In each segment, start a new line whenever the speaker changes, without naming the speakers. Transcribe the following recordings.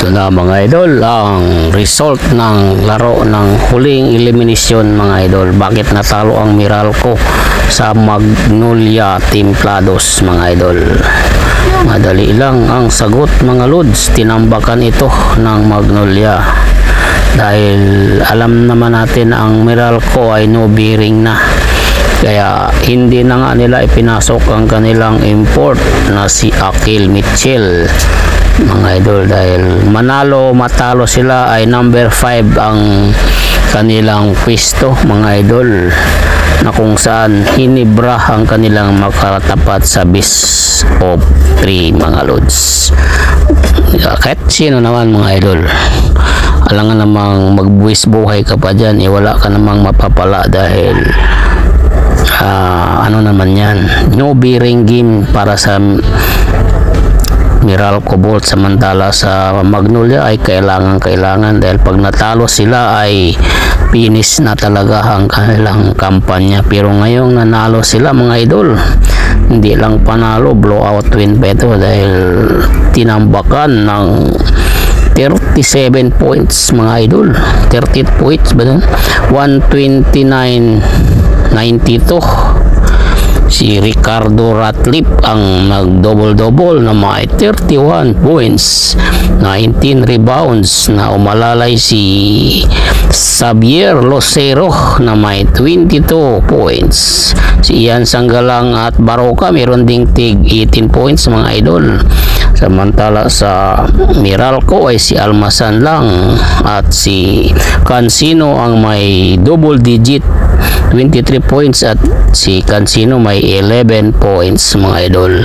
Ito na mga idol ang result ng laro ng huling elimination mga idol. Bakit natalo ang Meralco sa Magnolia Templados mga idol? Madali lang ang sagot mga lods. Tinambakan ito ng Magnolia dahil alam naman natin ang Meralco ay no bearing na, kaya hindi na nga nila ipinasok ang kanilang import na si Akil Mitchell mga idol, dahil matalo sila ay number 5 ang kanilang pwesto mga idol, na kung saan hinibra ang kanilang makatapat sa best of 3 mga lods. Kahit sino naman mga idol, alangan namang magbuwis buhay ka pa dyan, wala ka namang mapapala dahil ano naman yan, no bearing game para sa Meralco Bolt. Samantala sa Magnolia ay kailangan dahil pag natalo sila ay finish na talaga ang kanilang kampanya. Pero ngayong nanalo sila mga idol, hindi lang panalo, blowout win pa ito dahil tinambakan ng 37 points mga idol. 30 points ba dun? 129-92. Si Ricardo Ratliff ang nag-double na may 31 points, 19 rebounds, na umalalay si Xavier Lucero na may 22 points. Si Ian Sanggalang at Baroka meron ding tig 18 points mga idol. Samantala sa Meralco ay si Almasan lang at si Cancino ang may double digit 23 points at si Cancino may 11 points mga idol.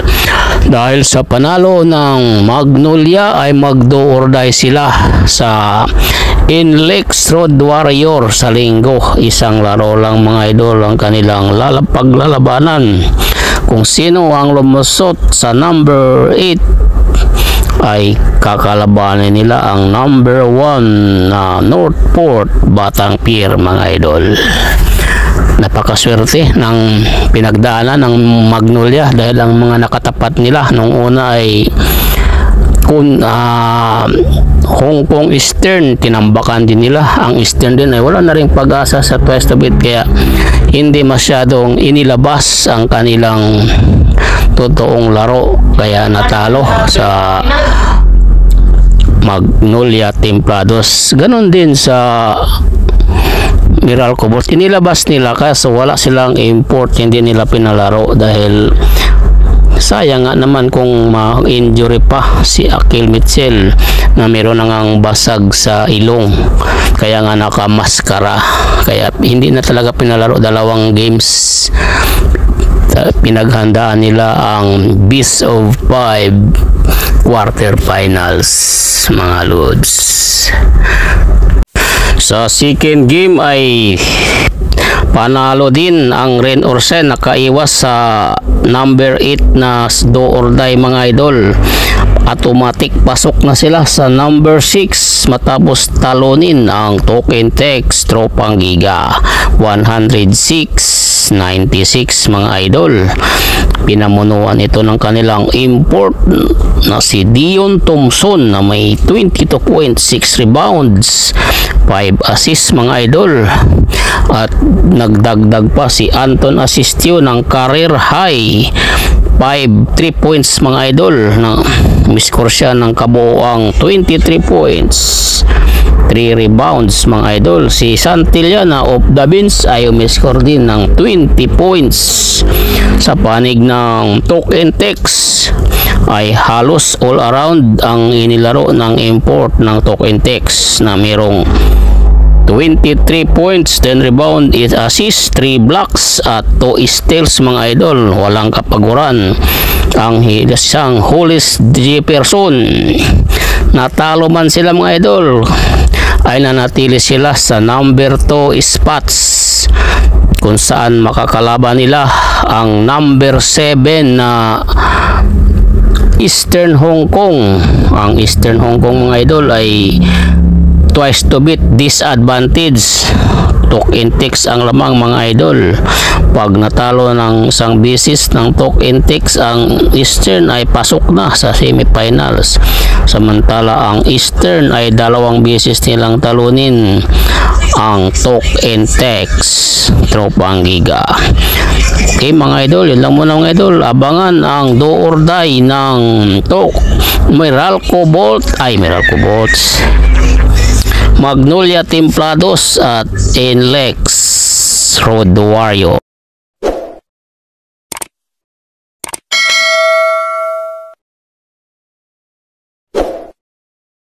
Dahil sa panalo ng Magnolia ay magdo or die sila sa Inlex Road Warrior sa linggo. Isang laro lang mga idol ang kanilang paglalabanan. Kung sino ang lumusot sa number 8 ay kakalabanin nila ang number 1 na Northport Batang Pier mga idol. Napakaswerte ng pinagdaanan ng Magnolia dahil ang mga nakatapat nila nung una ay Hong Kong Eastern, tinambakan din nila. Ang Eastern din ay wala na rin pag-asa sa Twist of It, kaya hindi masyadong inilabas ang kanilang totoong laro, kaya natalo sa Magnolia Templados. Ganon din sa Meralco Bolt, inilabas nila kaso wala silang import, hindi nila pinalaro dahil sayang nga naman kung ma-injury pa si Akil Mitchell na meron nang basag sa ilong, kaya nga nakamaskara, kaya hindi na talaga pinalaro. Dalawang games pinaghandaan nila ang best of 5 quarterfinals mga lods. Sa second game ay panalo din ang Ren Orsen, nakaiwas sa number 8 na do or die mga idol. Automatic pasok na sila sa number 6 matapos talunin ang Token Tex Tropang Giga 106-96 mga idol. Pinamunuan ito ng kanilang import na si Dion Thompson na may 22.6 rebounds, 5 assists mga idol, at nagdagdag pa si Anton Asistio ng career high 3 points mga idol, na miscore siya ng kabuoang 23 points, 3 rebounds mga idol. Si Santillana of the Bench ay umiscore din ng 20 points. Sa panig ng Token Tex ay halos all around ang inilaro ng import ng Token Tex, na merong 23 points, 10 rebound, 8 assists, 3 blocks at 2 steals mga idol. Walang kapaguran ang isang Hollis Jefferson. Natalo man sila mga idol ay nanatili sila sa number 2 spots, kung saan makakalaban nila ang number 7 na Eastern Hong Kong. Ang Eastern Hong Kong mga idol ay twice to beat disadvantage Talk Intex ang lamang mga idol. Pag natalo ng isang bisis ng Talk Intex, ang Eastern ay pasok na sa semifinals. Samantala ang Eastern ay dalawang bisis nilang talunin ang Talk Intex. Tropang Giga. Okay mga idol, yun lang muna mga idol. Abangan ang do or die ng Talk. Meralco Bolts, Magnolia Templados at Inlex Road Warrior.